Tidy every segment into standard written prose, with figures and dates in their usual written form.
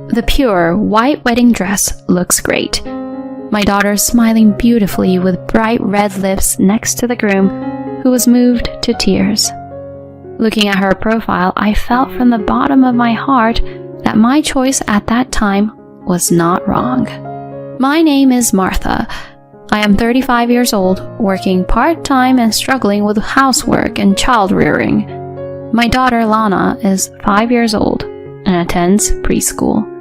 The pure white wedding dress looks great. My daughter smiling beautifully with bright red lips next to the groom, who was moved to tears. Looking at her profile, I felt from the bottom of my heart that my choice at that time was not wrong. My name is Martha. I am 35 years old, working part-time and struggling with housework and child rearing. My daughter Lana is 5 years old and attends preschool.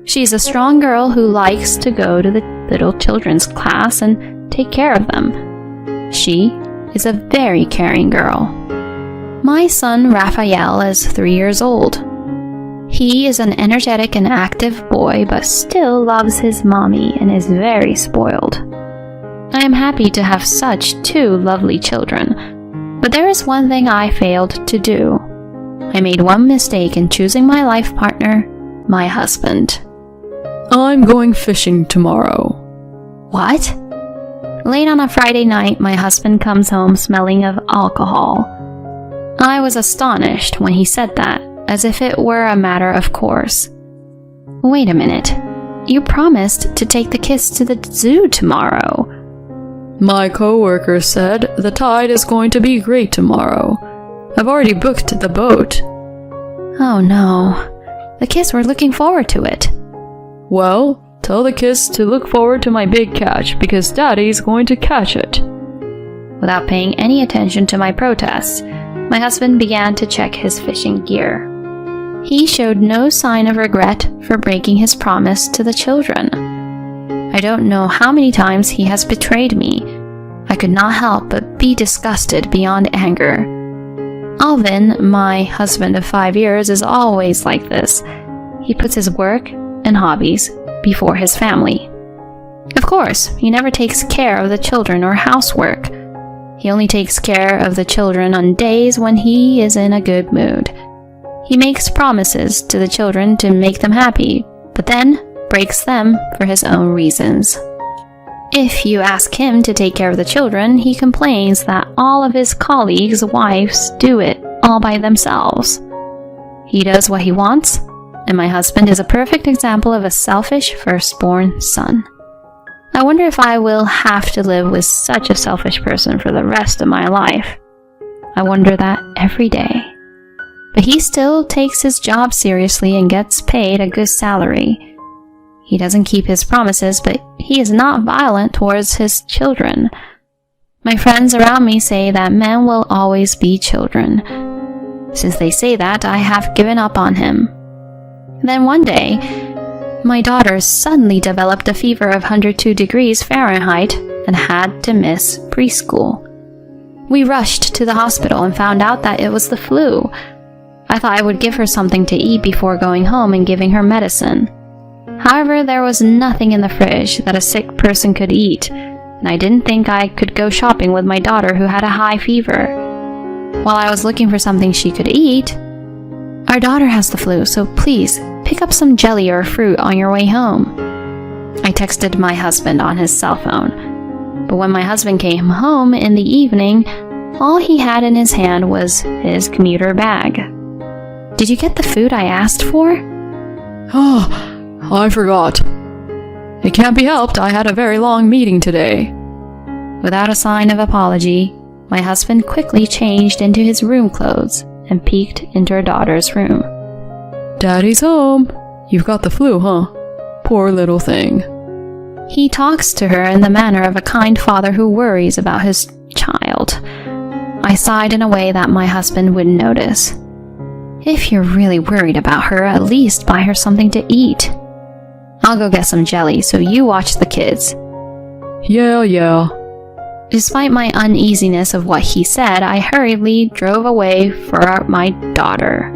She's a strong girl who likes to go to the little children's class and take care of them. She is a very caring girl. My son Raphael is 3 years old. He is an energetic and active boy, but still loves his mommy and is very spoiled. I am happy to have such two lovely children, but there is one thing I failed to do. I made one mistake in choosing my life partner, my husband. I'm going fishing tomorrow. What? Late on a Friday night, my husband comes home smelling of alcohol. I was astonished when he said that, as if it were a matter of course. Wait a minute. You promised to take the kids to the zoo tomorrow. My coworker said the tide is going to be great tomorrow. I've already booked the boat. Oh no. The kids were looking forward to it. Well, tell the kids to look forward to my big catch because Daddy's going to catch it. Without paying any attention to my protests, my husband began to check his fishing gear. He showed no sign of regret for breaking his promise to the children. I don't know how many times he has betrayed me. I could not help but be disgusted beyond anger. Alvin, my husband of 5 years, is always like this. He puts his work and hobbies before his family. Of course, he never takes care of the children or housework. He only takes care of the children on days when he is in a good mood. He makes promises to the children to make them happy, but then breaks them for his own reasons. If you ask him to take care of the children, he complains that all of his colleagues' wives do it all by themselves. He does what he wants, and my husband is a perfect example of a selfish firstborn son. I wonder if I will have to live with such a selfish person for the rest of my life. I wonder that every day. But he still takes his job seriously and gets paid a good salary. He doesn't keep his promises, but he is not violent towards his children. My friends around me say that men will always be children. Since they say that, I have given up on him. Then one day, my daughter suddenly developed a fever of 102 degrees Fahrenheit and had to miss preschool. We rushed to the hospital and found out that it was the flu. I thought I would give her something to eat before going home and giving her medicine. However, there was nothing in the fridge that a sick person could eat, and I didn't think I could go shopping with my daughter who had a high fever. While I was looking for something she could eat, our daughter has the flu, so please pick up some jelly or fruit on your way home. I texted my husband on his cell phone, but when my husband came home in the evening, all he had in his hand was his commuter bag. Did you get the food I asked for? Oh, I forgot. It can't be helped, I had a very long meeting today. Without a sign of apology, my husband quickly changed into his room clothes and peeked into our daughter's room. Daddy's home. You've got the flu, huh? Poor little thing. He talks to her in the manner of a kind father who worries about his child. I sighed in a way that my husband wouldn't notice. If you're really worried about her, at least buy her something to eat. I'll go get some jelly, so you watch the kids. Yeah. Despite my uneasiness of what he said, I hurriedly drove away for my daughter.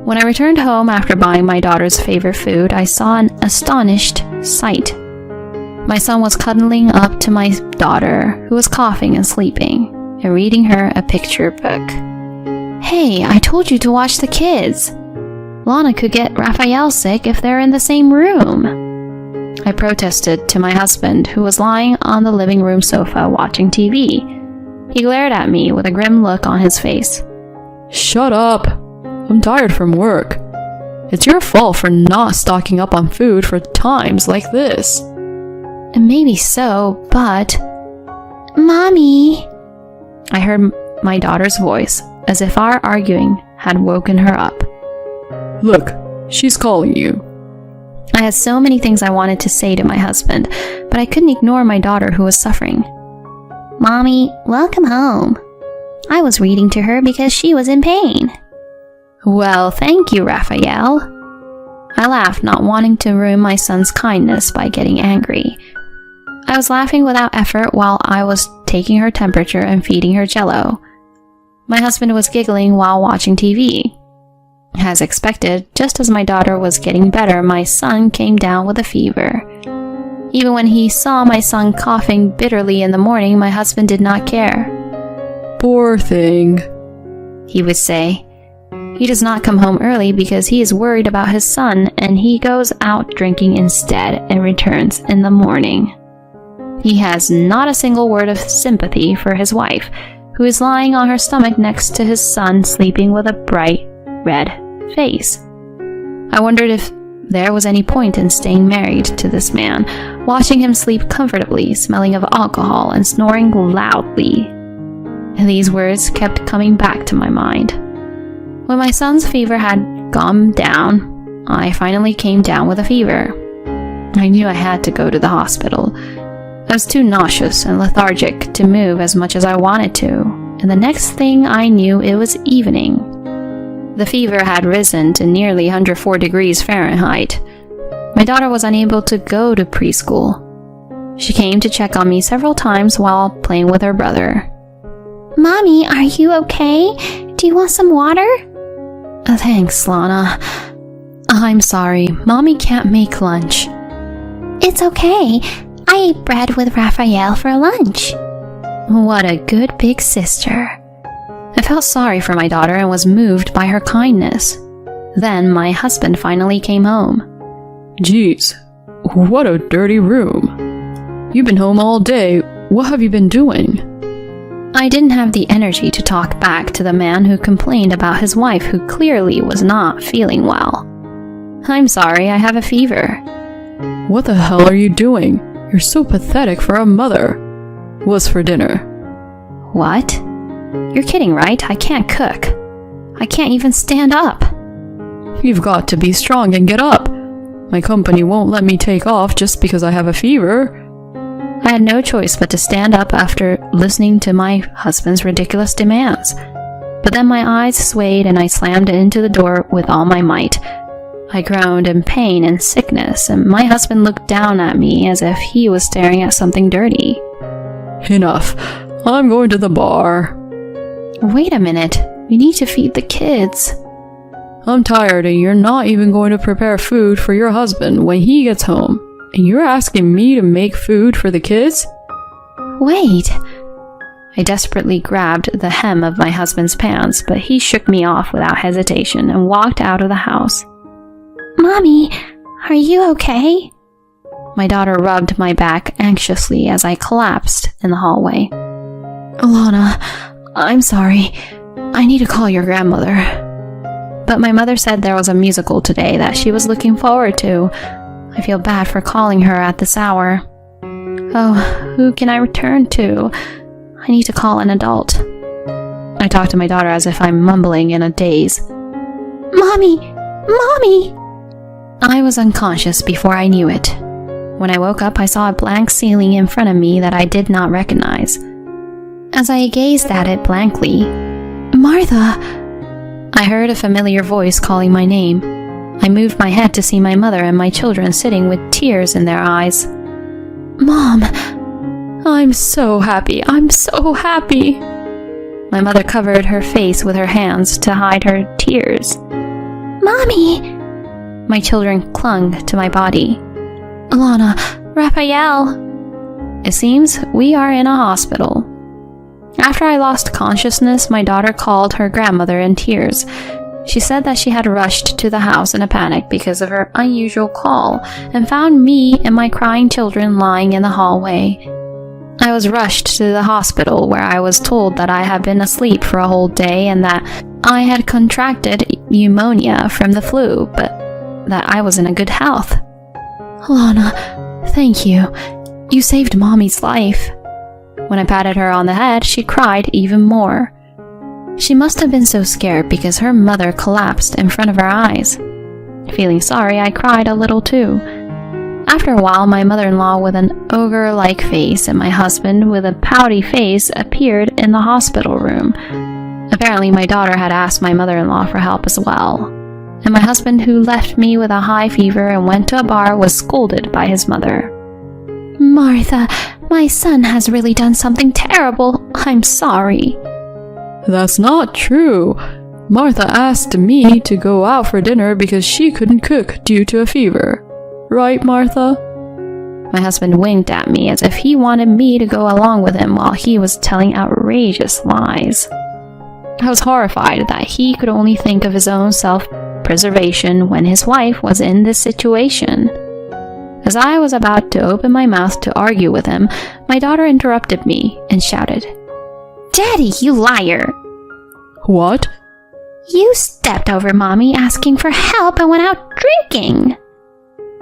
When I returned home after buying my daughter's favorite food, I saw an astonished sight. My son was cuddling up to my daughter, who was coughing and sleeping, and reading her a picture book. Hey, I told you to watch the kids. Lana could get Raphael sick if they're in the same room. I protested to my husband, who was lying on the living room sofa watching TV. He glared at me with a grim look on his face. Shut up. I'm tired from work. It's your fault for not stocking up on food for times like this. Maybe so, but... Mommy! I heard my daughter's voice, as if our arguing had woken her up. Look, she's calling you. I had so many things I wanted to say to my husband, but I couldn't ignore my daughter who was suffering. Mommy, welcome home. I was reading to her because she was in pain. Well, thank you, Raphael. I laughed, not wanting to ruin my son's kindness by getting angry. I was laughing without effort while I was taking her temperature and feeding her Jell-O. My husband was giggling while watching TV. As expected, just as my daughter was getting better, my son came down with a fever. Even when he saw my son coughing bitterly in the morning, my husband did not care. Poor thing, he would say. He does not come home early because he is worried about his son, and he goes out drinking instead and returns in the morning. He has not a single word of sympathy for his wife, who is lying on her stomach next to his son, sleeping with a bright red face. I wondered if there was any point in staying married to this man, watching him sleep comfortably, smelling of alcohol and snoring loudly. These words kept coming back to my mind. When my son's fever had gone down, I finally came down with a fever. I knew I had to go to the hospital. I was too nauseous and lethargic to move as much as I wanted to, and the next thing I knew, it was evening. The fever had risen to nearly 104 degrees Fahrenheit. My daughter was unable to go to preschool. She came to check on me several times while playing with her brother. Mommy, are you okay? Do you want some water? Thanks, Lana. I'm sorry, Mommy can't make lunch. It's okay. I ate bread with Raphael for lunch. What a good big sister. I felt sorry for my daughter and was moved by her kindness. Then my husband finally came home. Jeez, what a dirty room. You've been home all day. What have you been doing? I didn't have the energy to talk back to the man who complained about his wife, who clearly was not feeling well. I'm sorry, I have a fever. What the hell are you doing? You're so pathetic for a mother. What's for dinner? What? You're kidding, right? I can't cook. I can't even stand up. You've got to be strong and get up. My company won't let me take off just because I have a fever. I had no choice but to stand up after listening to my husband's ridiculous demands. But then my eyes swayed and I slammed into the door with all my might. I groaned in pain and sickness, and my husband looked down at me as if he was staring at something dirty. Enough. I'm going to the bar. Wait a minute. We need to feed the kids. I'm tired and you're not even going to prepare food for your husband when he gets home. And you're asking me to make food for the kids? Wait. I desperately grabbed the hem of my husband's pants, but he shook me off without hesitation and walked out of the house. Mommy, are you okay? My daughter rubbed my back anxiously as I collapsed in the hallway. Alana, I'm sorry. I need to call your grandmother. But my mother said there was a musical today that she was looking forward to. I feel bad for calling her at this hour. Oh, who can I return to? I need to call an adult. I talk to my daughter as if I'm mumbling in a daze. Mommy! Mommy! I was unconscious before I knew it. When I woke up, I saw a blank ceiling in front of me that I did not recognize. As I gazed at it blankly, Martha! I heard a familiar voice calling my name. I moved my head to see my mother and my children sitting with tears in their eyes. Mom! I'm so happy. I'm so happy. My mother covered her face with her hands to hide her tears. Mommy! My children clung to my body. Alana, Raphael! It seems we are in a hospital. After I lost consciousness, my daughter called her grandmother in tears. She said that she had rushed to the house in a panic because of her unusual call and found me and my crying children lying in the hallway. I was rushed to the hospital where I was told that I had been asleep for a whole day and that I had contracted pneumonia from the flu, but that I was in a good health. Lana, thank you. You saved Mommy's life. When I patted her on the head, she cried even more. She must have been so scared because her mother collapsed in front of her eyes. Feeling sorry, I cried a little too. After a while, my mother-in-law with an ogre-like face and my husband with a pouty face appeared in the hospital room. Apparently, my daughter had asked my mother-in-law for help as well. And my husband, who left me with a high fever and went to a bar, was scolded by his mother. Martha, my son has really done something terrible. I'm sorry. That's not true. Martha asked me to go out for dinner because she couldn't cook due to a fever. Right, Martha? My husband winked at me as if he wanted me to go along with him while he was telling outrageous lies. I was horrified that he could only think of his own self-preservation when his wife was in this situation. As I was about to open my mouth to argue with him, my daughter interrupted me and shouted, Daddy, you liar! What? You stepped over Mommy asking for help and went out drinking!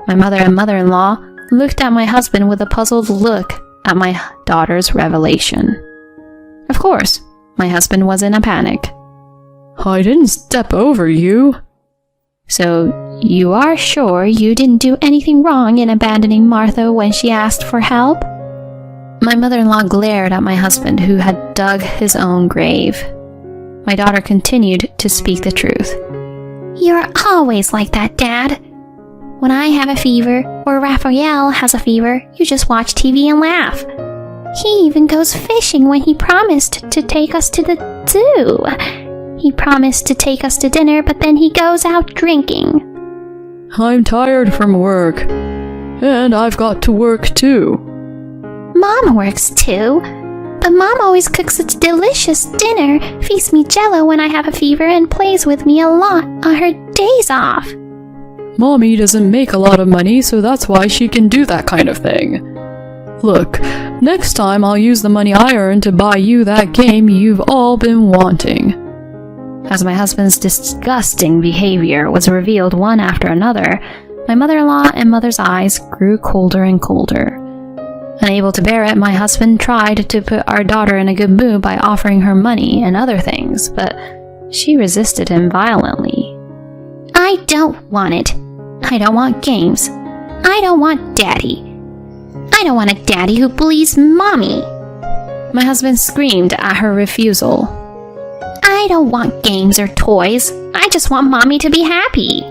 My mother and mother-in-law looked at my husband with a puzzled look at my daughter's revelation. Of course, my husband was in a panic. I didn't step over you. So, you are sure you didn't do anything wrong in abandoning Martha when she asked for help? My mother-in-law glared at my husband, who had dug his own grave. My daughter continued to speak the truth. You're always like that, Dad. When I have a fever, or Raphael has a fever, you just watch TV and laugh. He even goes fishing when he promised to take us to the zoo. He promised to take us to dinner, but then he goes out drinking. I'm tired from work. And I've got to work too. Mom works too. But Mom always cooks a delicious dinner, feeds me Jell-O when I have a fever, and plays with me a lot on her days off. Mommy doesn't make a lot of money, so that's why she can do that kind of thing. Look, next time I'll use the money I earn to buy you that game you've all been wanting. As my husband's disgusting behavior was revealed one after another, my mother-in-law and mother's eyes grew colder and colder. Unable to bear it, my husband tried to put our daughter in a good mood by offering her money and other things, but she resisted him violently. I don't want it. I don't want games. I don't want Daddy. I don't want a daddy who bullies Mommy. My husband screamed at her refusal. I don't want games or toys. I just want Mommy to be happy.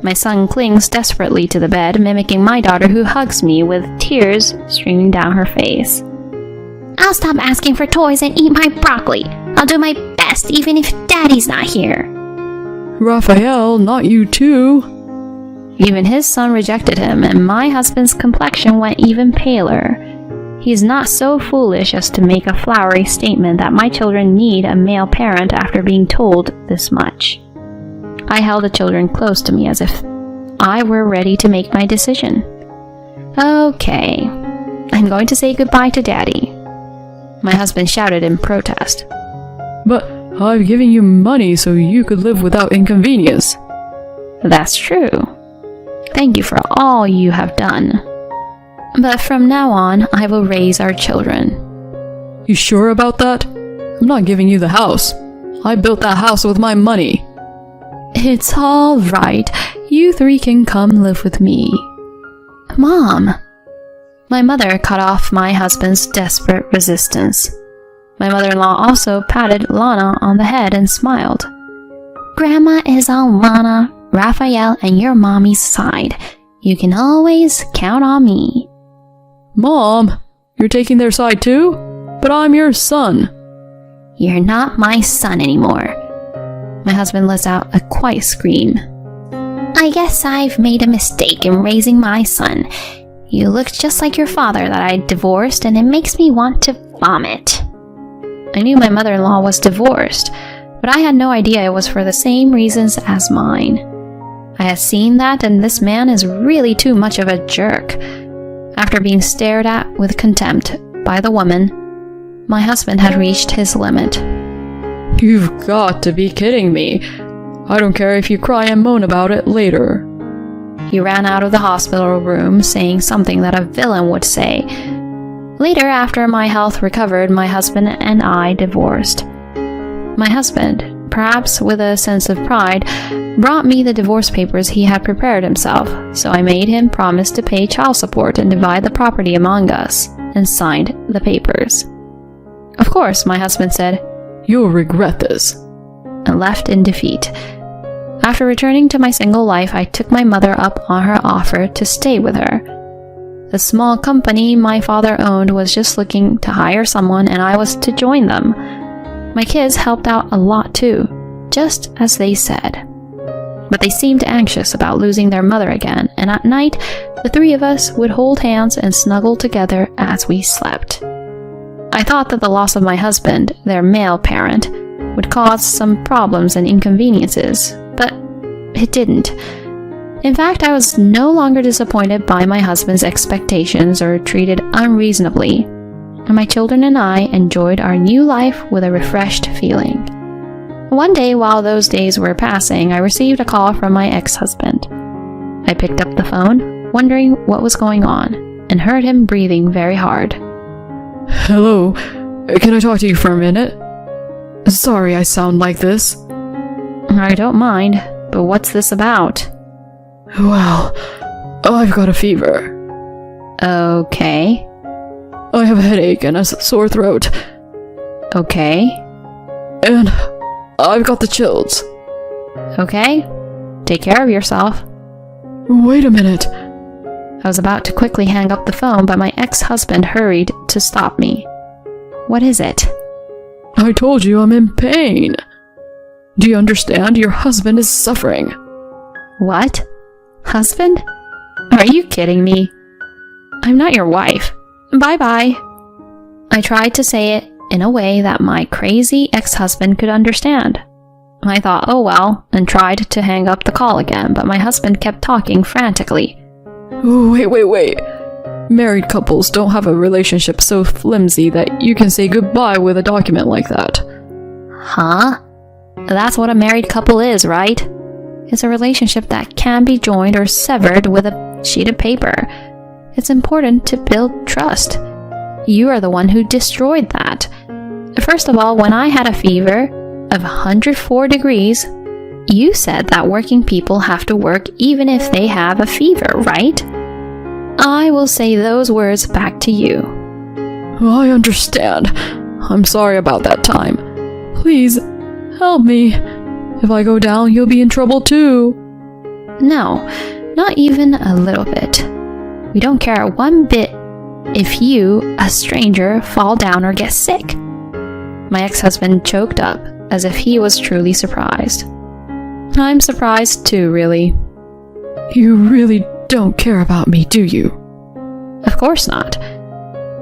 My son clings desperately to the bed, mimicking my daughter, who hugs me with tears streaming down her face. I'll stop asking for toys and eat my broccoli. I'll do my best even if Daddy's not here. Raphael, not you too. Even his son rejected him, and my husband's complexion went even paler. He's not so foolish as to make a flowery statement that my children need a male parent after being told this much. I held the children close to me as if I were ready to make my decision. Okay, I'm going to say goodbye to Daddy. My husband shouted in protest. But I've given you money so you could live without inconvenience. That's true. Thank you for all you have done. But from now on, I will raise our children. You sure about that? I'm not giving you the house. I built that house with my money. It's all right. You three can come live with me. Mom! My mother cut off my husband's desperate resistance. My mother-in-law also patted Lana on the head and smiled. Grandma is on Lana, Raphael, and your Mommy's side. You can always count on me. Mom, you're taking their side too? But I'm your son. You're not my son anymore. My husband lets out a quiet scream. I guess I've made a mistake in raising my son. You look just like your father that I divorced, and it makes me want to vomit. I knew my mother-in-law was divorced, but I had no idea it was for the same reasons as mine. I had seen that, and this man is really too much of a jerk. After being stared at with contempt by the woman, my husband had reached his limit. You've got to be kidding me. I don't care if you cry and moan about it later." He ran out of the hospital room, saying something that a villain would say. Later, after my health recovered, my husband and I divorced. My husband, perhaps with a sense of pride, brought me the divorce papers he had prepared himself, so I made him promise to pay child support and divide the property among us, and signed the papers. Of course, my husband said, "You'll regret this," and left in defeat. After returning to my single life, I took my mother up on her offer to stay with her. The small company my father owned was just looking to hire someone, and I was to join them. My kids helped out a lot too, just as they said. But they seemed anxious about losing their mother again, and at night, the three of us would hold hands and snuggle together as we slept. I thought that the loss of my husband, their male parent, would cause some problems and inconveniences, but it didn't. In fact, I was no longer disappointed by my husband's expectations or treated unreasonably, and my children and I enjoyed our new life with a refreshed feeling. One day, while those days were passing, I received a call from my ex-husband. I picked up the phone, wondering what was going on, and heard him breathing very hard. "Hello, can I talk to you for a minute? Sorry I sound like this." I don't mind, but what's this about? "Well, I've got a fever. Okay. I have a headache and a sore throat. Okay. And I've got the chills." Okay. Take care of yourself. "Wait a minute." I was about to quickly hang up the phone, but my ex-husband hurried to stop me. What is it? "I told you I'm in pain. Do you understand? Your husband is suffering." What? Husband? Are you kidding me? I'm not your wife. Bye-bye. I tried to say it in a way that my crazy ex-husband could understand. I thought, oh well, and tried to hang up the call again, but my husband kept talking frantically. Wait. Married couples don't have a relationship so flimsy that you can say goodbye with a document like that. Huh? That's what a married couple is, right? It's a relationship that can be joined or severed with a sheet of paper. It's important to build trust. You are the one who destroyed that. First of all, when I had a fever of 104 degrees, you said that working people have to work even if they have a fever, right? I will say those words back to you. I understand. I'm sorry about that time. Please, help me. If I go down, you'll be in trouble too. No, not even a little bit. We don't care one bit if you, a stranger, fall down or get sick. My ex-husband choked up as if he was truly surprised. I'm surprised too, really. You really don't care about me, do you? Of course not.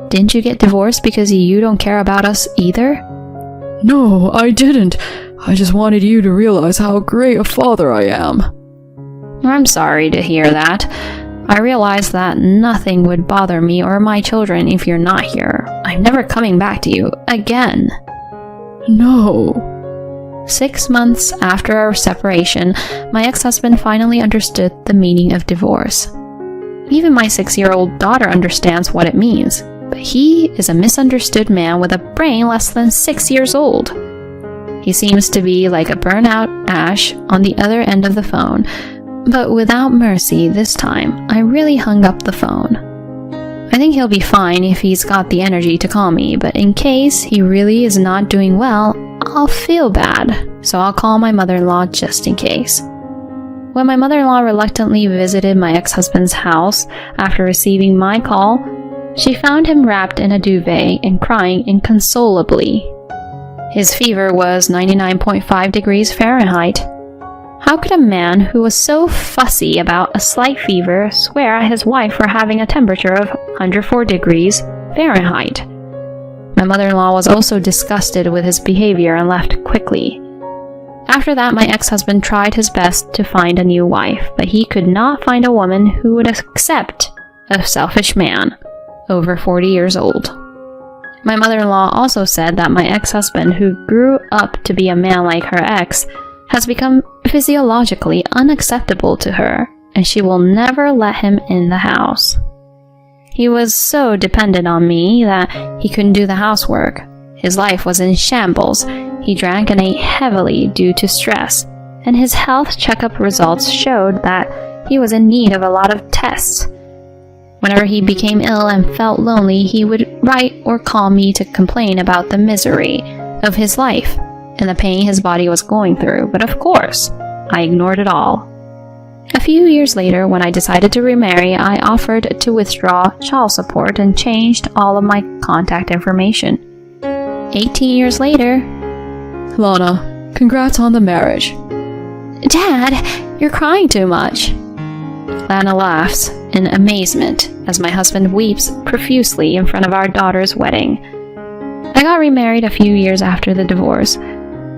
Didn't you get divorced because you don't care about us either? No, I didn't. I just wanted you to realize how great a father I am. I'm sorry to hear that. I realize that nothing would bother me or my children if you're not here. I'm never coming back to you again. No. 6 months after our separation, my ex-husband finally understood the meaning of divorce. Even my 6-year-old daughter understands what it means, but he is a misunderstood man with a brain less than 6 years old. He seems to be like a burnout Ash on the other end of the phone, but without mercy this time. I really hung up the phone. I think he'll be fine if he's got the energy to call me, but in case he really is not doing well, I'll feel bad, so I'll call my mother-in-law just in case. When my mother-in-law reluctantly visited my ex-husband's house after receiving my call, she found him wrapped in a duvet and crying inconsolably. His fever was 99.5 degrees Fahrenheit. How could a man who was so fussy about a slight fever swear at his wife for having a temperature of 104 degrees Fahrenheit? My mother-in-law was also disgusted with his behavior and left quickly. After that, my ex-husband tried his best to find a new wife, but he could not find a woman who would accept a selfish man over 40 years old. My mother-in-law also said that my ex-husband, who grew up to be a man like her ex, has become physiologically unacceptable to her, and she will never let him in the house. He was so dependent on me that he couldn't do the housework. His life was in shambles. He drank and ate heavily due to stress, and his health checkup results showed that he was in need of a lot of tests. Whenever he became ill and felt lonely, he would write or call me to complain about the misery of his life and the pain his body was going through, but of course, I ignored it all. A few years later, when I decided to remarry, I offered to withdraw child support and changed all of my contact information. 18 years later, Lana, congrats on the marriage. Dad, you're crying too much. Lana laughs in amazement as my husband weeps profusely in front of our daughter's wedding. I got remarried a few years after the divorce.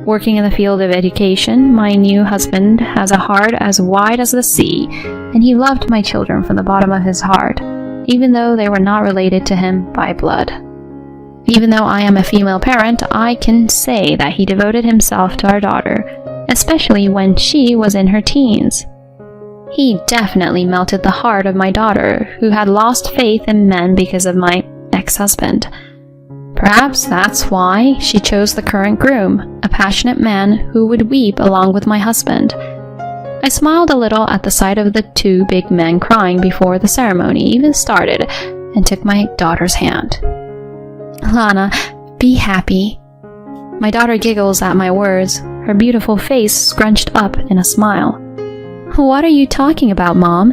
Working in the field of education, my new husband has a heart as wide as the sea, and he loved my children from the bottom of his heart, even though they were not related to him by blood. Even though I am a female parent, I can say that he devoted himself to our daughter, especially when she was in her teens. He definitely melted the heart of my daughter, who had lost faith in men because of my ex-husband. Perhaps that's why she chose the current groom, a passionate man who would weep along with my husband. I smiled a little at the sight of the two big men crying before the ceremony even started and took my daughter's hand. Lana, be happy. My daughter giggles at my words, her beautiful face scrunched up in a smile. What are you talking about, Mom?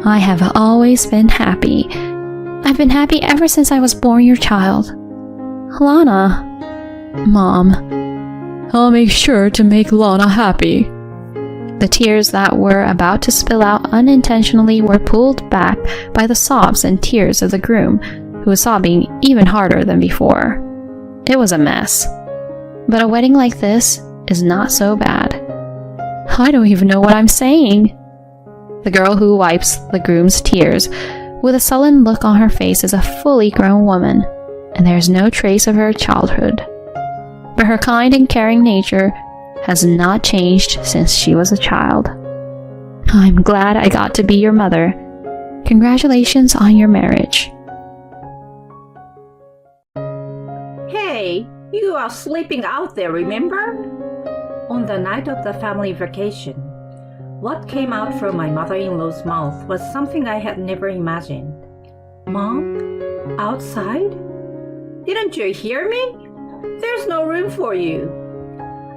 I have always been happy. I've been happy ever since I was born your child. Lana. Mom, I'll make sure to make Lana happy. The tears that were about to spill out unintentionally were pulled back by the sobs and tears of the groom, who was sobbing even harder than before. It was a mess. But a wedding like this is not so bad. I don't even know what I'm saying. The girl who wipes the groom's tears with a sullen look on her face is a fully grown woman, and there is no trace of her childhood. But her kind and caring nature has not changed since she was a child. I'm glad I got to be your mother. Congratulations on your marriage. Hey, you are sleeping out there, remember? On the night of the family vacation, what came out from my mother-in-law's mouth was something I had never imagined. Mom, outside? Didn't you hear me? There's no room for you.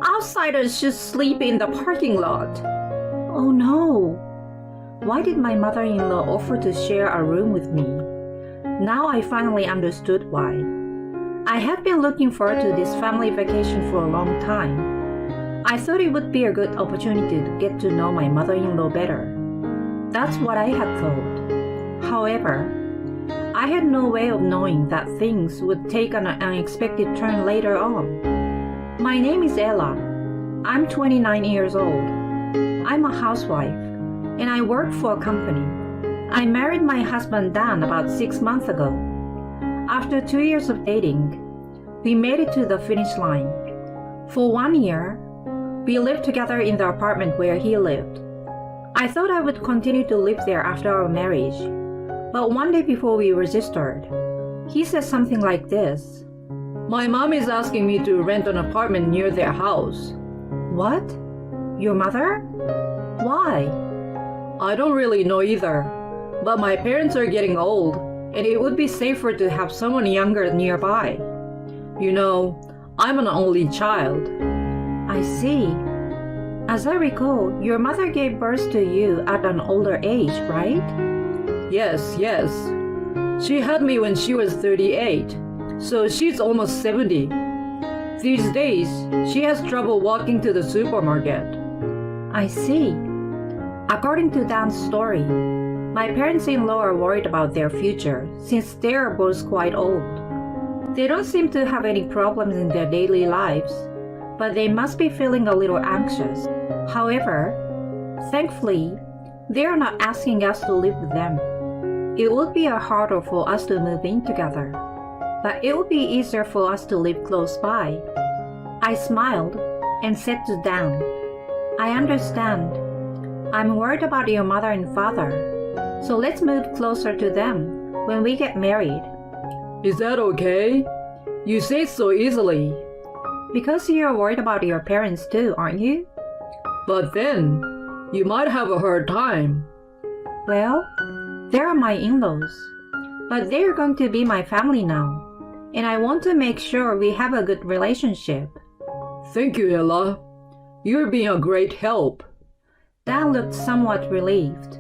Outsiders should sleep in the parking lot. Oh no. Why did my mother-in-law offer to share a room with me? Now I finally understood why. I had been looking forward to this family vacation for a long time. I thought it would be a good opportunity to get to know my mother-in-law better. That's what I had thought. However, I had no way of knowing that things would take an unexpected turn later on. My name is Ella. I'm 29 years old. I'm a housewife, and I work for a company. I married my husband Dan about 6 months ago. After 2 years of dating, we made it to the finish line. For 1 year, we lived together in the apartment where he lived. I thought I would continue to live there after our marriage, but one day before we registered, he said something like this. My mom is asking me to rent an apartment near their house. What? Your mother? Why? I don't really know either, but my parents are getting old, and it would be safer to have someone younger nearby. You know, I'm an only child. I see. As I recall, your mother gave birth to you at an older age, right? Yes. She had me when she was 38, so she's almost 70. These days, she has trouble walking to the supermarket. I see. According to Dan's story, my parents-in-law are worried about their future since they are both quite old. They don't seem to have any problems in their daily lives, but they must be feeling a little anxious. However, thankfully, they are not asking us to live with them. It would be harder for us to move in together, but it would be easier for us to live close by. I smiled and said to Dan, I understand. I'm worried about your mother and father. So let's move closer to them when we get married. Is that okay? You say so easily. Because you're worried about your parents too, aren't you? But then, you might have a hard time. Well, they're my in-laws. But they're going to be my family now. And I want to make sure we have a good relationship. Thank you, Ella. You're being a great help. Dan looked somewhat relieved.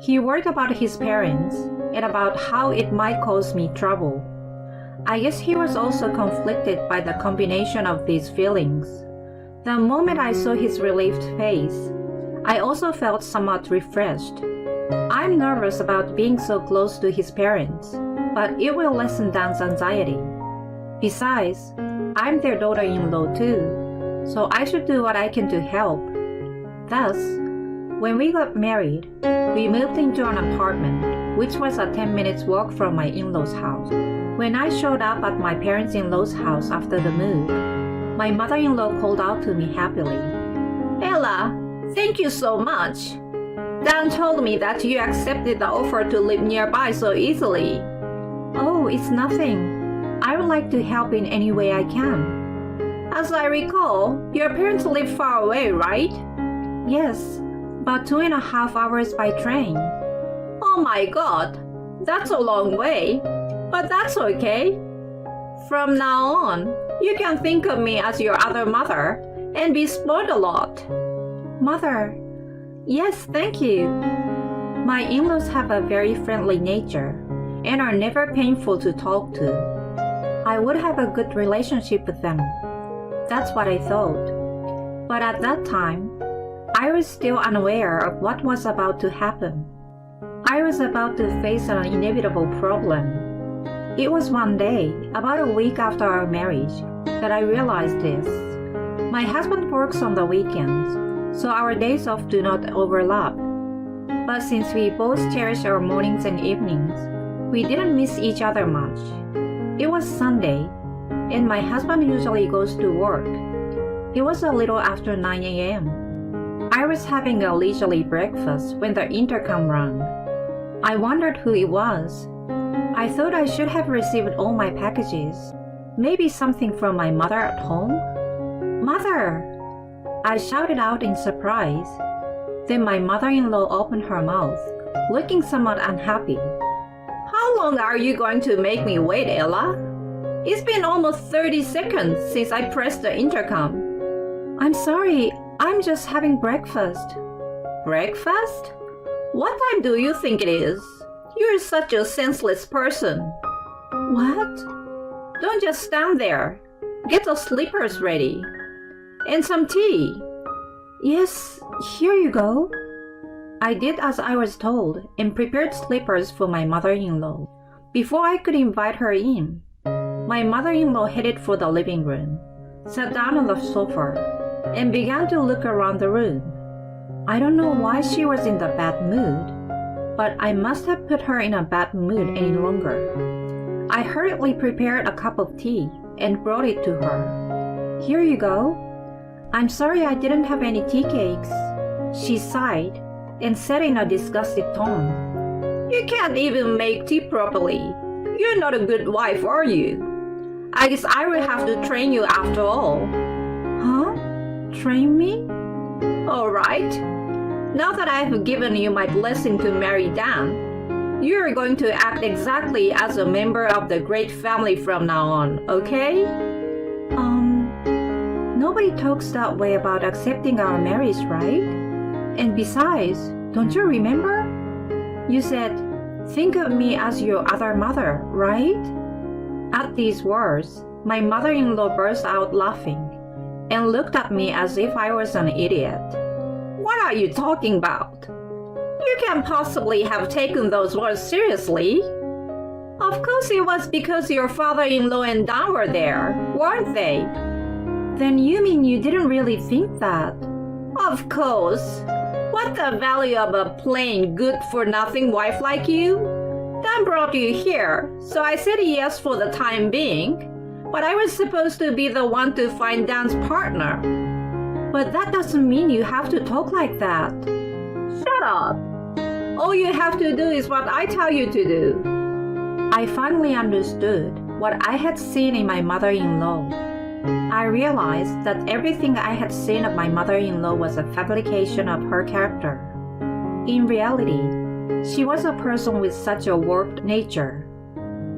He worried about his parents and about how it might cause me trouble. I guess he was also conflicted by the combination of these feelings. The moment I saw his relieved face, I also felt somewhat refreshed. I'm nervous about being so close to his parents, but it will lessen Dan's anxiety. Besides, I'm their daughter-in-law too, so I should do what I can to help. Thus, when we got married, we moved into an apartment, which was a 10 minutes walk from my in-laws' house. When I showed up at my parents-in-law's house after the move, my mother-in-law called out to me happily. Ella, thank you so much. Dan told me that you accepted the offer to live nearby so easily. Oh, it's nothing. I would like to help in any way I can. As I recall, your parents live far away, right? Yes, about 2.5 hours by train. Oh my god, that's a long way. But that's okay. From now on, you can think of me as your other mother and be spoiled a lot. Mother, yes, thank you. My in-laws have a very friendly nature and are never painful to talk to. I would have a good relationship with them. That's what I thought. But at that time, I was still unaware of what was about to happen. I was about to face an inevitable problem. It was one day, about a week after our marriage, that I realized this. My husband works on the weekends, so our days off do not overlap. But since we both cherish our mornings and evenings, we didn't miss each other much. It was Sunday, and my husband usually goes to work. It was a little after 9 a.m. I was having a leisurely breakfast when the intercom rang. I wondered who it was. I thought I should have received all my packages. Maybe something from my mother at home? Mother! I shouted out in surprise. Then my mother-in-law opened her mouth, looking somewhat unhappy. How long are you going to make me wait, Ella? It's been almost 30 seconds since I pressed the intercom. I'm sorry, I'm just having breakfast. Breakfast? What time do you think it is? You're such a senseless person. What? Don't just stand there. Get the slippers ready. And some tea. Yes, here you go. I did as I was told and prepared slippers for my mother-in-law. Before I could invite her in, my mother-in-law headed for the living room, sat down on the sofa, and began to look around the room. I don't know why she was in the bad mood, but I must have put her in a bad mood any longer. I hurriedly prepared a cup of tea and brought it to her. Here you go. I'm sorry I didn't have any tea cakes. She sighed and said in a disgusted tone, You can't even make tea properly. You're not a good wife, are you? I guess I will have to train you after all. Huh? Train me? All right. Now that I have given you my blessing to marry Dan, you are going to act exactly as a member of the great family from now on, okay? Nobody talks that way about accepting our marriage, right? And besides, don't you remember? You said, think of me as your other mother, right? At these words, my mother-in-law burst out laughing and looked at me as if I was an idiot. What are you talking about? You can't possibly have taken those words seriously. Of course it was because your father-in-law and Dan were there, weren't they? Then you mean you didn't really think that? Of course. What's the value of a plain, good-for-nothing wife like you? Dan brought you here, so I said yes for the time being. But I was supposed to be the one to find Dan's partner. But that doesn't mean you have to talk like that. Shut up. All you have to do is what I tell you to do. I finally understood what I had seen in my mother-in-law. I realized that everything I had seen of my mother-in-law was a fabrication of her character. In reality, she was a person with such a warped nature.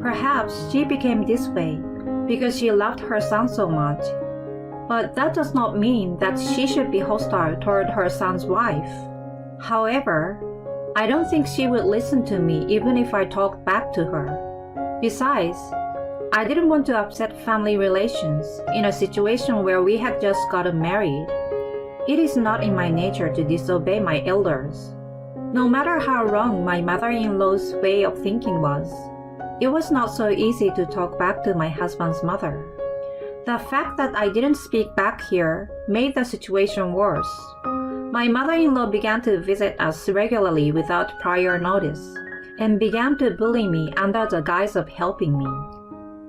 Perhaps she became this way because she loved her son so much. But that does not mean that she should be hostile toward her son's wife. However, I don't think she would listen to me even if I talked back to her. Besides, I didn't want to upset family relations in a situation where we had just gotten married. It is not in my nature to disobey my elders. No matter how wrong my mother-in-law's way of thinking was, it was not so easy to talk back to my husband's mother. The fact that I didn't speak back here made the situation worse. My mother-in-law began to visit us regularly without prior notice, and began to bully me under the guise of helping me.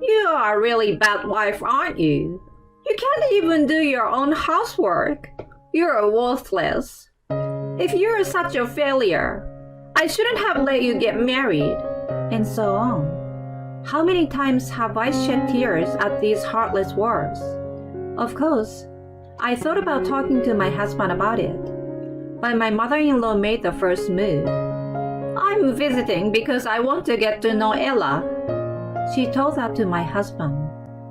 You are a really bad wife, aren't you? You can't even do your own housework. You're worthless. If you're such a failure, I shouldn't have let you get married, and so on. How many times have I shed tears at these heartless words? Of course, I thought about talking to my husband about it, but my mother-in-law made the first move. I'm visiting because I want to get to know Ella. She told that to my husband.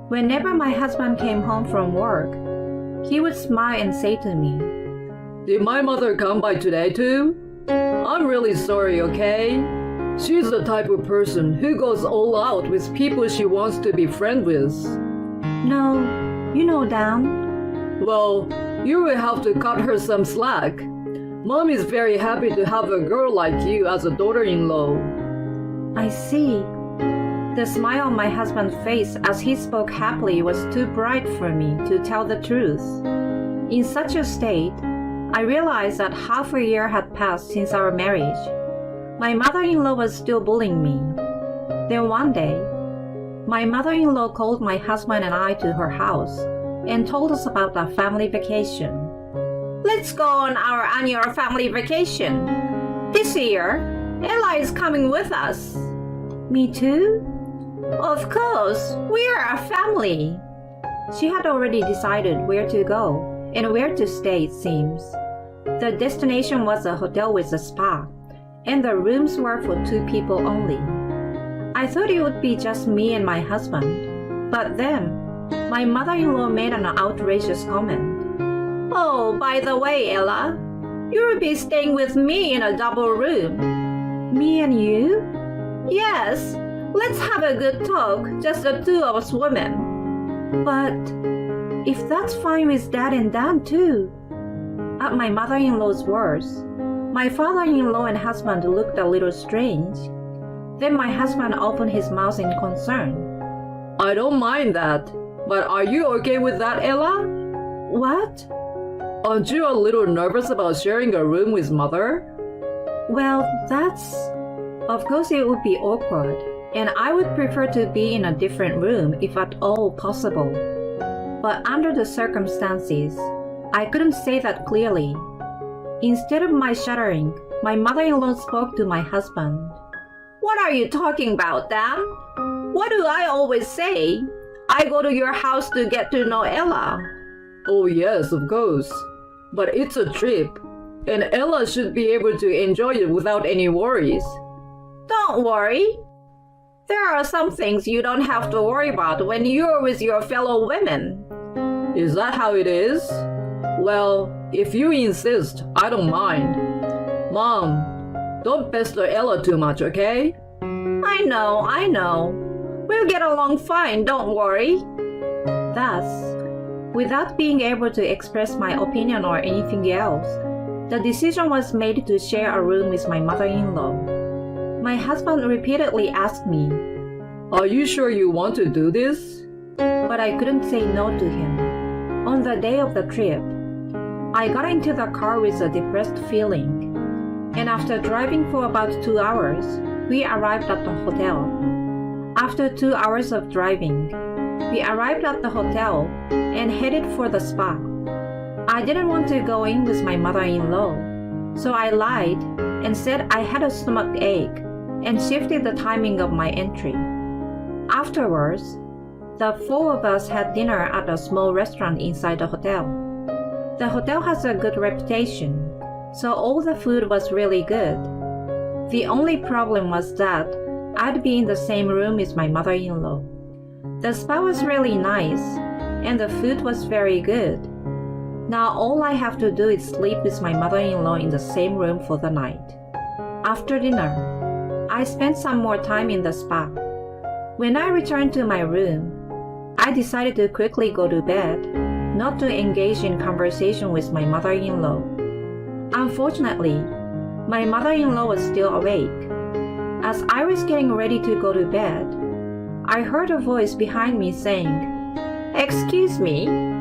Whenever my husband came home from work, he would smile and say to me, Did my mother come by today too? I'm really sorry, okay? She's the type of person who goes all out with people she wants to be friends with. No, you know, Dan. Well, you will have to cut her some slack. Mom is very happy to have a girl like you as a daughter-in-law. I see. The smile on my husband's face as he spoke happily was too bright for me to tell the truth. In such a state, I realized that half a year had passed since our marriage. My mother-in-law was still bullying me. Then one day, my mother-in-law called my husband and I to her house and told us about our family vacation. Let's go on our annual family vacation. This year, Ella is coming with us. Me too? Of course, we are a family. She had already decided where to go and where to stay, it seems. The destination was a hotel with a spa, and the rooms were for 2 people only. I thought it would be just me and my husband, but then my mother-in-law made an outrageous comment. Oh, by the way, Ella, you'll be staying with me in a double room. Me and you? Yes, let's have a good talk, just the 2 of us women. But if that's fine with Dad and Dan too. At my mother-in-law's words, my father-in-law and husband looked a little strange. Then my husband opened his mouth in concern. I don't mind that, but are you okay with that, Ella? What? Aren't you a little nervous about sharing a room with Mother? Well, Of course it would be awkward, and I would prefer to be in a different room if at all possible. But under the circumstances, I couldn't say that clearly. Instead of my shuddering, my mother-in-law spoke to my husband. What are you talking about, Dan? What do I always say? I go to your house to get to know Ella. Oh yes, of course. But it's a trip, and Ella should be able to enjoy it without any worries. Don't worry. There are some things you don't have to worry about when you're with your fellow women. Is that how it is? Well, if you insist, I don't mind. Mom, don't pester Ella too much, okay? I know. We'll get along fine, don't worry. Thus, without being able to express my opinion or anything else, the decision was made to share a room with my mother-in-law. My husband repeatedly asked me, Are you sure you want to do this? But I couldn't say no to him. On the day of the trip, I got into the car with a depressed feeling, and after driving for about 2 hours, we arrived at the hotel. After 2 hours of driving, we arrived at the hotel and headed for the spa. I didn't want to go in with my mother-in-law, so I lied and said I had a stomach ache and shifted the timing of my entry. Afterwards, the four of us had dinner at a small restaurant inside the hotel. The hotel has a good reputation, so all the food was really good. The only problem was that I'd be in the same room as my mother-in-law. The spa was really nice, and the food was very good. Now all I have to do is sleep with my mother-in-law in the same room for the night. After dinner, I spent some more time in the spa. When I returned to my room, I decided to quickly go to bed, not to engage in conversation with my mother-in-law. Unfortunately, my mother-in-law was still awake. As I was getting ready to go to bed, I heard a voice behind me saying, "Excuse me."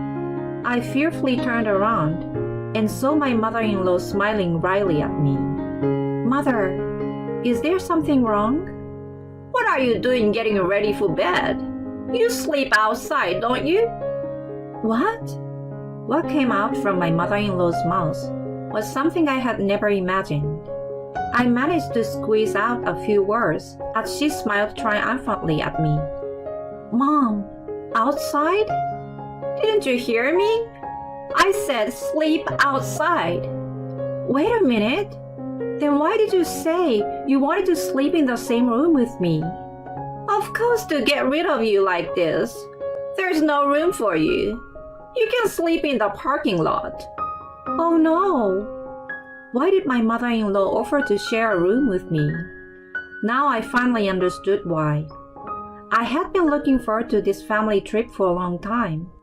I fearfully turned around and saw my mother-in-law smiling wryly at me. "Mother, is there something wrong?" "What are you doing getting ready for bed? You sleep outside, don't you?" "What?" What came out from my mother-in-law's mouth was something I had never imagined. I managed to squeeze out a few words as she smiled triumphantly at me. "Mom, outside? Didn't you hear me? I said sleep outside." "Wait a minute. Then why did you say you wanted to sleep in the same room with me?" "Of course, to get rid of you like this. There's no room for you. You can sleep in the parking lot." "Oh no. Why did my mother-in-law offer to share a room with me?" Now I finally understood why. I had been looking forward to this family trip for a long time.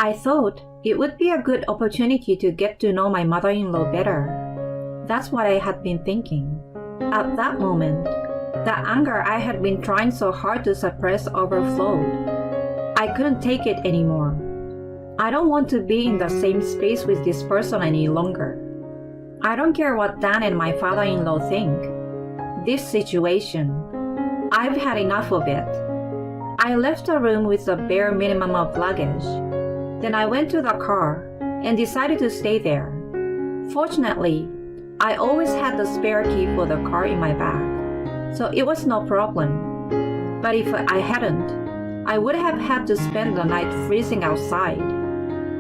I thought it would be a good opportunity to get to know my mother-in-law better. That's what I had been thinking. At that moment, the anger I had been trying so hard to suppress overflowed. I couldn't take it anymore. I don't want to be in the same space with this person any longer. I don't care what Dan and my father-in-law think. This situation, I've had enough of it. I left the room with the bare minimum of luggage. Then I went to the car and decided to stay there. Fortunately, I always had the spare key for the car in my bag, so it was no problem. But if I hadn't, I would have had to spend the night freezing outside.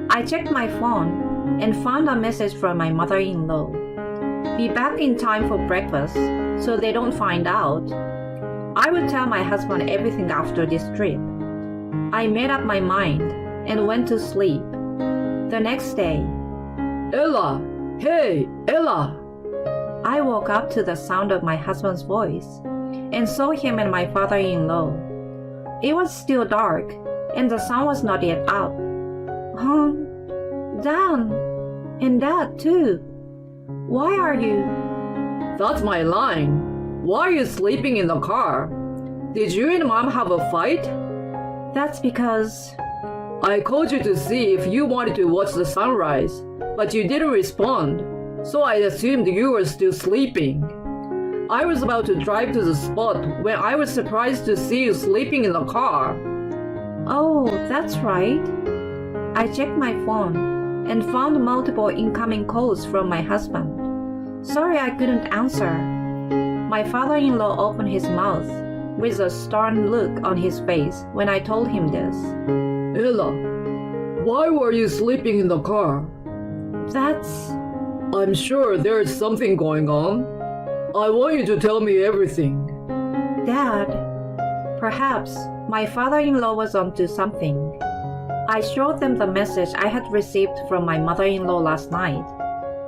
I checked my phone and found a message from my mother-in-law. "Be back in time for breakfast so they don't find out. I will tell my husband everything after this trip." I made up my mind and went to sleep. The next day, Ella! Hey, Ella! I woke up to the sound of my husband's voice and saw him and my father-in-law. It was still dark and the sun was not yet up. "Huh? Dan, and Dad too. Why are you?" That's my line. Why are you sleeping in the car? Did you and Mom have a fight? "That's because..." I called you to see if you wanted to watch the sunrise, but you didn't respond, so I assumed you were still sleeping. I was about to drive to the spot when I was surprised to see you sleeping in the car. "Oh, that's right." I checked my phone and found multiple incoming calls from my husband. Sorry I couldn't answer. My father-in-law opened his mouth with a stern look on his face when I told him this. Ella, why were you sleeping in the car? "That's..." I'm sure there's something going on. I want you to tell me everything. "Dad, perhaps my father-in-law was onto something." I showed them the message I had received from my mother-in-law last night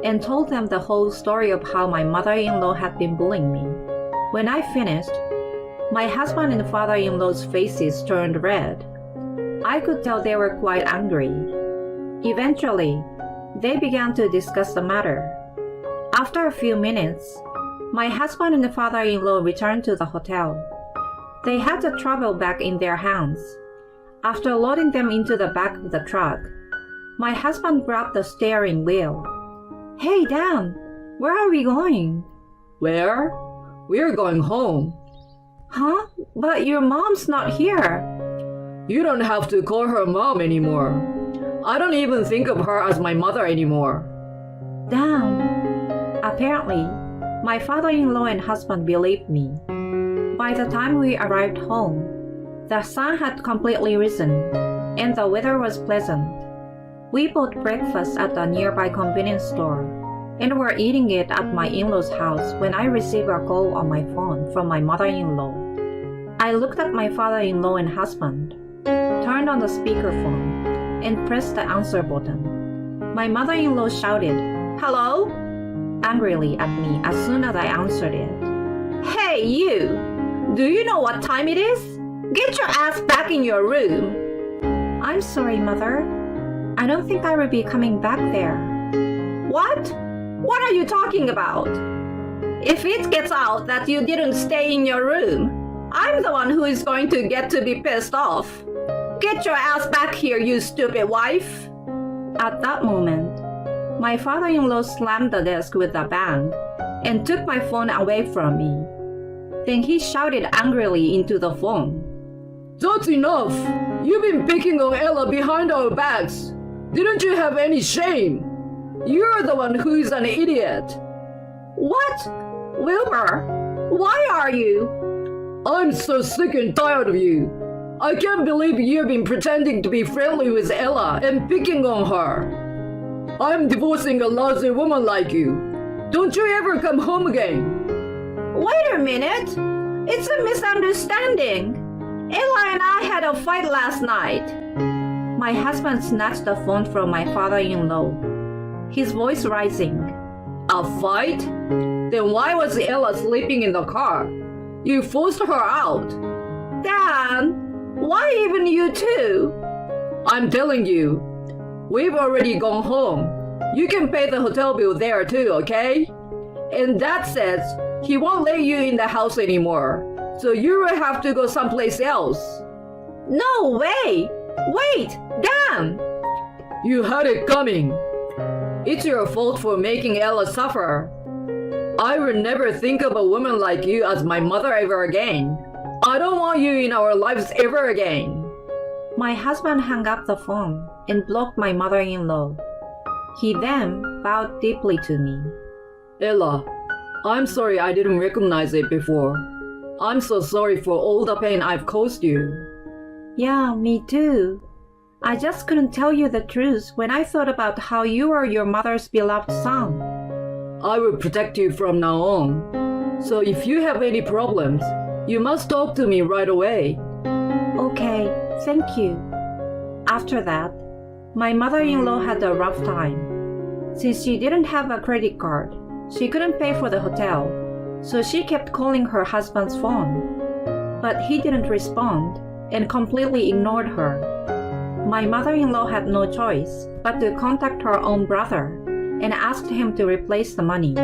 and told them the whole story of how my mother-in-law had been bullying me. When I finished, my husband and father-in-law's faces turned red. I could tell they were quite angry. Eventually, they began to discuss the matter. After a few minutes, my husband and father-in-law returned to the hotel. They had the travel bag in their hands. After loading them into the back of the truck, my husband grabbed the steering wheel. "Hey, Dan, where are we going?" Where? We're going home. "Huh? But your mom's not here." You don't have to call her mom anymore. I don't even think of her as my mother anymore. Damn. Apparently, my father-in-law and husband believed me. By the time we arrived home, the sun had completely risen, and the weather was pleasant. We bought breakfast at a nearby convenience store, and were eating it at my in-laws' house when I received a call on my phone from my mother-in-law. I looked at my father-in-law and husband, turned on the speakerphone, and pressed the answer button. My mother-in-law shouted, "Hello?" angrily at me as soon as I answered it. "Hey, you! Do you know what time it is? Get your ass back in your room!" "I'm sorry, Mother. I don't think I will be coming back there." "What? What are you talking about? If it gets out that you didn't stay in your room, I'm the one who is going to get to be pissed off. Get your ass back here, you stupid wife!" At that moment, my father-in-law slammed the desk with a bang and took my phone away from me. Then he shouted angrily into the phone, That's enough! You've been picking on Ella behind our backs. Didn't you have any shame? You're the one who is an idiot. "What? Wilbur, why are you?" I'm so sick and tired of you. I can't believe you've been pretending to be friendly with Ella and picking on her. I'm divorcing a lousy woman like you. Don't you ever come home again. "Wait a minute. It's a misunderstanding. Ella and I had a fight last night." My husband snatched the phone from my father-in-law, his voice rising. A fight? Then why was Ella sleeping in the car? You forced her out. "Dan, why even you two?" I'm telling you, we've already gone home. You can pay the hotel bill there too, okay? And Dad says he won't let you in the house anymore, so you will have to go someplace else. "No way! Wait, Dan!" You had it coming. It's your fault for making Ella suffer. I will never think of a woman like you as my mother ever again. I don't want you in our lives ever again. My husband hung up the phone and blocked my mother-in-law. He then bowed deeply to me. Ella, I'm sorry I didn't recognize it before. I'm so sorry for all the pain I've caused you. "Yeah, me too. I just couldn't tell you the truth when I thought about how you are your mother's beloved son." I will protect you from now on. So if you have any problems, you must talk to me right away. "Okay, thank you." After that, my mother-in-law had a rough time. Since she didn't have a credit card, she couldn't pay for the hotel, so she kept calling her husband's phone. But he didn't respond and completely ignored her. My mother-in-law had no choice but to contact her own brother and asked him to replace the money.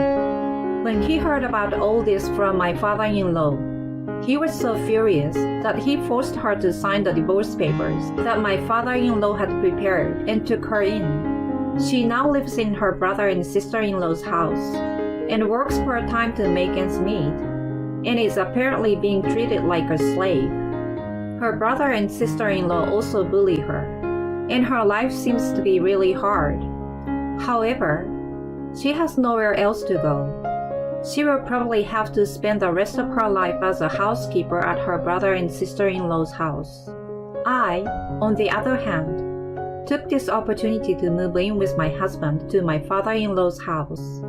When he heard about all this from my father-in-law, he was so furious that he forced her to sign the divorce papers that my father-in-law had prepared and took her in. She now lives in her brother and sister-in-law's house and works part-time to make ends meet, and is apparently being treated like a slave. Her brother and sister-in-law also bully her, and her life seems to be really hard. However, she has nowhere else to go. She will probably have to spend the rest of her life as a housekeeper at her brother and sister-in-law's house. I, on the other hand, took this opportunity to move in with my husband to my father-in-law's house.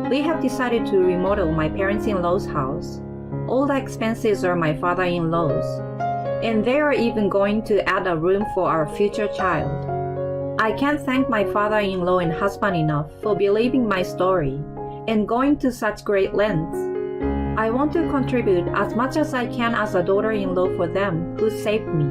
We have decided to remodel my parents-in-law's house. All the expenses are my father-in-law's, and they are even going to add a room for our future child. I can't thank my father-in-law and husband enough for believing my story and going to such great lengths. I want to contribute as much as I can as a daughter-in-law for them who saved me.